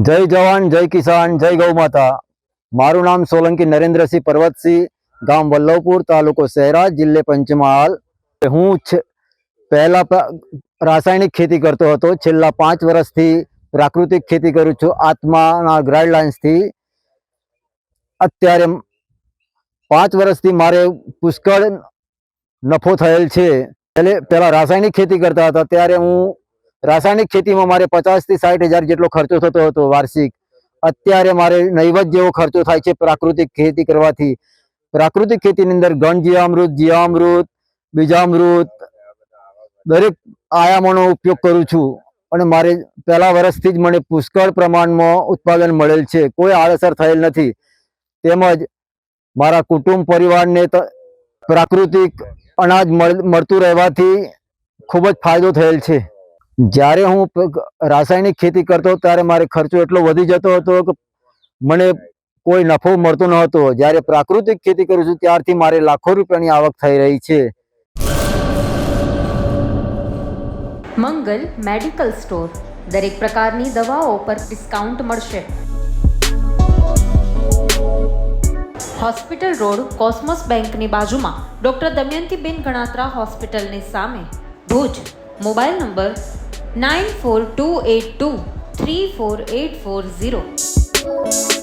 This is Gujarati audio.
જય જવાન જય કિસાન જય ગૌ માતા। મારું નામ સોલંકી નરેન્દ્રસિંહ પર્વતસિંહ, ગામ વલ્લભપુર, તાલુકો શહેરા, જિલ્લે પંચમહાલ। હું પહેલા રાસાયણિક ખેતી કરતો હતો। છેલ્લા 5 વર્ષથી પ્રાકૃતિક ખેતી કરું છું આત્માના ગાઈડલાઇન્સથી। અત્યારે 5 વર્ષથી મારે પુષ્કળ નફો થયેલ છે। પહેલા રાસાયણિક ખેતી કરતા હતા ત્યારે હું રાસાયણિક ખેતીમાં મારે 50 થી 60 હજાર જેટલો ખર્ચો થતો હતો વાર્ષિક। અત્યારે મારે નહીવત જેવો ખર્ચો થાય છે પ્રાકૃતિક ખેતી કરવાથી। પ્રાકૃતિક ખેતીની અંદર ઘન જીવામૃત, જીવામૃત, બીજામૃત દરેક આયામોનો ઉપયોગ કરું છું અને મારે પહેલા વર્ષથી જ મને પુષ્કળ પ્રમાણમાં ઉત્પાદન મળેલ છે। કોઈ આડઅસર થયેલ નથી। તેમજ મારા કુટુંબ પરિવારને પ્રાકૃતિક અનાજ મળતું રહેવાથી ખૂબ જ ફાયદો થયેલ છે। જ્યારે હું રાસાયણિક ખેતી કરતો ત્યારે મારે ખર્ચો એટલો વધી જતો હતો કે મને કોઈ નફો મળતો ન હતો। જ્યારે પ્રાકૃતિક ખેતી કરું છું ત્યારથી મારે લાખો રૂપિયાની આવક થઈ રહી છે। મંગલ મેડિકલ સ્ટોર, દરેક પ્રકારની દવાઓ પર ડિસ્કાઉન્ટ મળશે। હોસ્પિટલ રોડ, કોસ્મોસ બેંકની બાજુમાં, ડોક્ટર દમયંતીબેન ગણાત્રા હોસ્પિટલની સામે, ભુજ। Mobile number 9428234840।